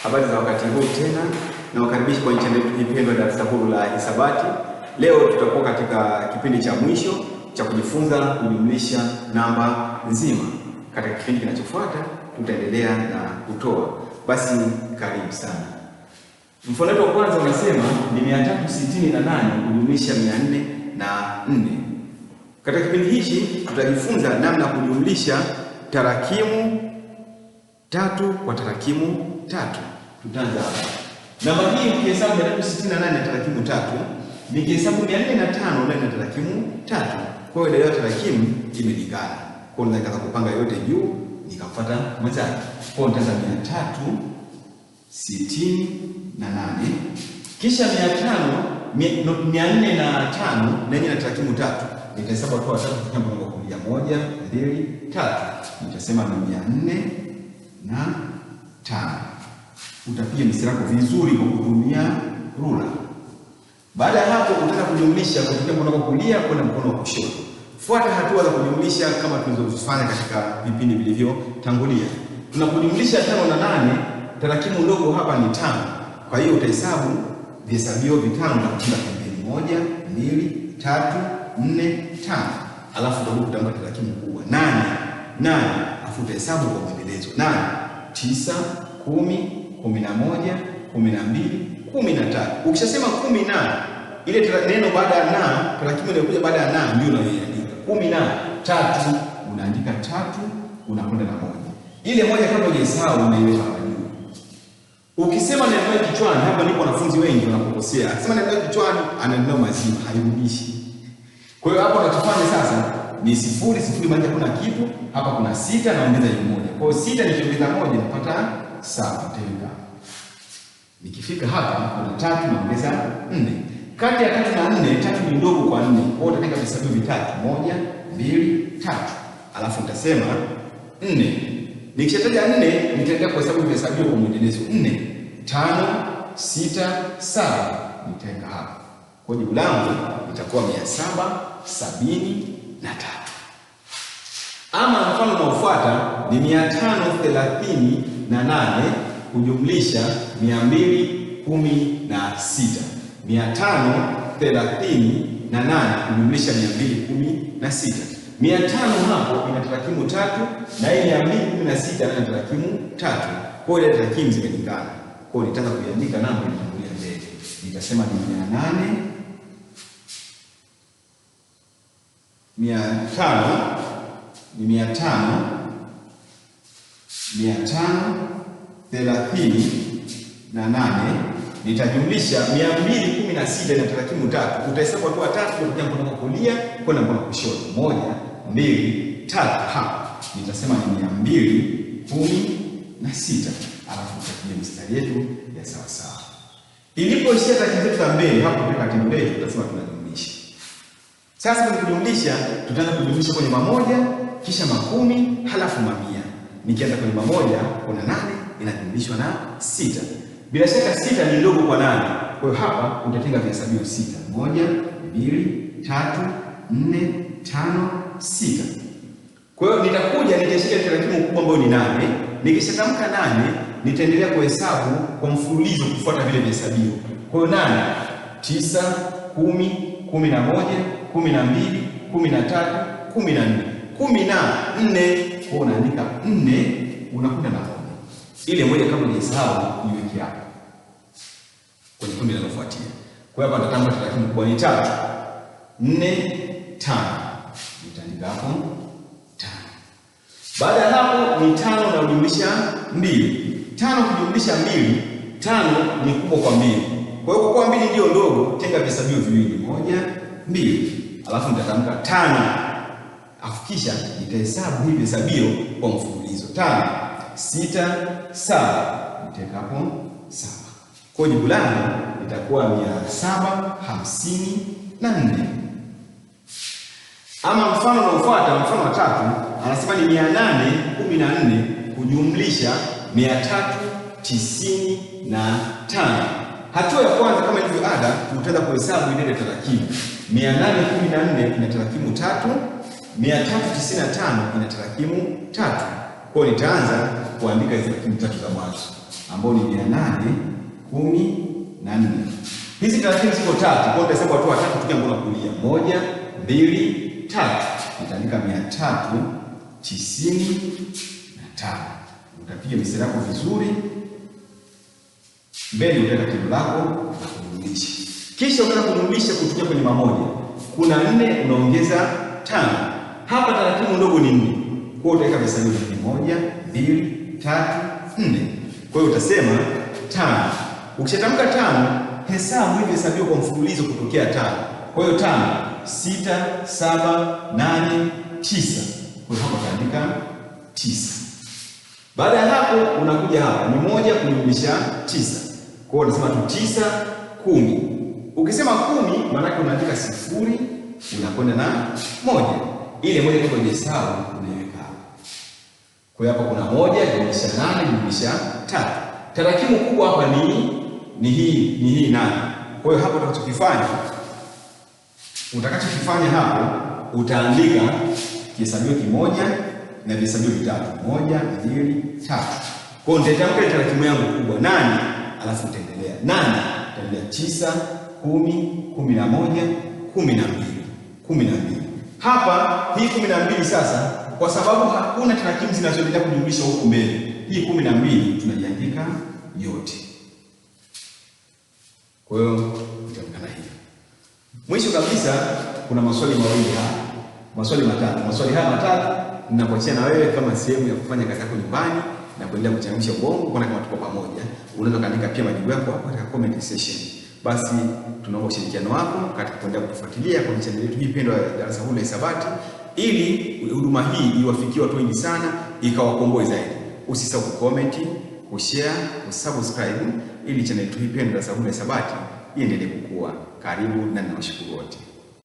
Habari za wakati huu tena, na wakaribisha kwenye channel yetu ipendwa darasa huru la hisabati. Leo tutakuwa katika kipindi cha mwisho cha kujifunza kujumlisha namba nzima. Katika kipindi kinachofuata tutaendelea na kutoa. Basi karibu sana. Mfano wetu wa kwanza unasema ni 368 kujumlisha 404. Katika kipindi hichi tutajifunza namna kujumlisha tarakimu tatu kwa tarakimu tatu. Tutaanza hapa. Namba hii ukihesabu 368 tarakimu tatu, nikihesabu 405 ndani ya tarakimu tatu. Kwa hiyo ile tarakimu imelingana. Kwa hiyo naweza kupanga yote juu nikafuata mwenzake. Kwa hiyo nitaanza 368 kisha 405 ndani ya tarakimu tatu. Nitahesabu kwa tatu kwa namba kulia 1 2 3. Nitasema ni 405. Utapiga mistari yako vizuri kwa kutumia rula. Baada ya hapo utaanza kujumlisha kutoka mkono wa kulia kwenda mkono wa kushoto. Fuata hatua za kujumlisha kama tulizofanya katika vipindi vilivyotangulia. Tunapojumlisha 5 na 8, tarakimu ndogo hapa ni 5. Kwa hiyo utahesabu vihesabio vitano na kutia pembeni 1 2 3 4 5. Alafu utakuja kutamka tarakimu kubwa 8. Afu utahesabu kwa mwendelezo 8 9 10 11 12 13. Ukishasema 10 na ile neno baada ya na, tarakimu inayokuja baada ya na ndio unayoandika. 10 na 3 unaandika 3 unakwenda na 1. Ile moja kama hujasahau unaiweka hapa juu. Ukisema neno kichwani, hapa ndipo wanafunzi wengi wanapokosea. Akisema neno kichwani anaelewa mazima, hairudishi. Kwa hiyo hapa unachofanya sasa ni 0 maana kuna kitu, hapa kuna 6 na ongeza 1. Kwa hiyo 6 nikiongeza 1 napata 7 tena. Nikifika hapa kuna 3 naongeza 4. Kati ya 3 na 4, 3 ni ndogo kwa 4. Kwa hiyo utaandika vihesabio vitatu 1 2 3. Alafu nitasema 4. Nikishataja 4 nitaendelea kuhesabu vihesabio kwa mwendelezo 4 5 6 7. Nitaweka hapa. Kwa jibu langu itakuwa 773. Ama mfano unaofuata ni 538 kujumlisha 216. 538 kujumlisha 216. 500 hapo ina tarakimu tatu na hii 216 ina tarakimu tatu. Kwa hiyo tarakimu zimelingana. Kwa hiyo nitaanza kuiandika namba inatangulia mbele. Nitasema ni 500 538 nitajumlisha 216 na tarakimu tatu. Utahesabu hatua tatu kutoka mkono wa kulia kwenda mkono wa kushoto. 1 2 3 hapa. Nitasema ni 216. Alafu tutapiga mistari yetu ya sawa sawa. Ilipoishia tarakimu zetu za mbele hapo katika tendo letu tutasema tunajumlisha. Sasa kujumlisha tutaanza kujumlisha kwenye mamoja kisha makumi halafu mamia. Nikianza kwenye mamoja kuna 8 inajumlishwa na 6. Bila shaka 6 ni ndogo kwa 8. Kwa hiyo hapa utatenga vihesabio 6. 1 2 3 4 5 6. Kwa hiyo nitakuja nitashika tarakimu kubwa ambayo ni 8. Nikishatamka 8 nitaendelea kuhesabu kwa mfululizo kufuata vile vihesabio. Kwa hiyo 8 9 10 11 12 13 14. 14 kwa unaandika 4 unakwenda na 1. Ile moja kama hujasahau iweke hapo kwenye kundi linalofuatia. Kwa hiyo hapa nitatamka tarakimu kubwa ni 3 4 5. Nitaandika hapo 5. Baada ya hapo ni 5 na kujumlisha 2. 5 kujumlisha 2, 5 ni kubwa kwa 2. Kwa hiyo kwa 2 ndio ndogo, tenga vihesabio viwili 1 2. Alafu nitatamka 5. Afikisha nitahesabu hivi hesabio kwa mfululizo 5 6 7. Nitaweka hapo 7. Kwa jibu langu litakuwa 754. Ama mfano unaofuata, mfano wa tatu, anasema ni 814 kujumlisha 395. Hatua ya kwanza kama ilivyo ada, tutaanza kuhesabu ile tarakimu. 814 ina tarakimu 3, 395 ina tarakimu 3. Kwa hiyo nitaanza kuandika hizo tarakimu 3 za mwanzo. ambao ni 814. Hizi tarakimu ziko tatu, kwa hiyo tutahesabu hatua tatu tukia mkono wa kulia. 1, 2, 3. Nitaandika 395. Utapiga mistari yako vizuri. Mbele utaweka kilo lako na kujumlisha. Kisha utaka kujumlisha kutoka kwenye mamoja. Kuna 4 unaongeza 5. Hapa tarakimu ndogo ni 4. Kwa hiyo utaweka hesabu ni 1, 2, 3, 4. Kwa hiyo utasema 5. Ukishatamka 5, hesabu hivi hesabiwa kwa mfululizo kutokea 5. Kwa hiyo 5, 6, 7, 8, 9. Kwa hiyo hapa utaandika 9. Baada ya hapo unakuja hapa ni 1 kujumlisha 9. Kwa hiyo unasema tu 9, 10. Ukisema 10 maana yake unaandika 0 unakwenda na 1. Ile moja kwa hesabu unaiweka hapa. Kwa hiyo hapa kuna 1 jumlisha 8 jumlisha 3. Tarakimu kubwa hapa ni hii 8. Kwa hiyo hapo utakachokifanya hapo utaandika kihesabio kimoja na vihesabio vitatu. 1, 2, 3. Kwa hiyo nitatamka tarakimu yangu kubwa 8, alafu utaendelea 8, utaendelea 9, 10, 11, 12, 12. Hapa hii 12 sasa, kwa sababu hakuna tarakimu zinazoendelea kujumlisha huko mbele, hii 12 tunajiandika yote. Kwa hiyo itaonekana hivi. Mwisho kabisa kuna maswali mawili hapa. Maswali matatu. Maswali haya matatu ninakuachia na wewe kama sehemu ya kufanya kazi yako nyumbani na kuendelea kuchangamsha ubongo kuona kama tuko pamoja. Unaweza kaandika pia majibu yako hapo katika comment section. Basi tunaomba ushirikiano wako katika kuendelea kutufuatilia kwenye channel yetu hii pendwa ya Darasa Huru la Hisabati, ili huduma hii iwafikie watu wengi sana, ikawakomboe zaidi. Usisahau kucomment, kushare, kusubscribe ili channel yetu hii pendwa ya Darasa Huru la Hisabati iendelee kukua. Karibu na ninawashukuru wote.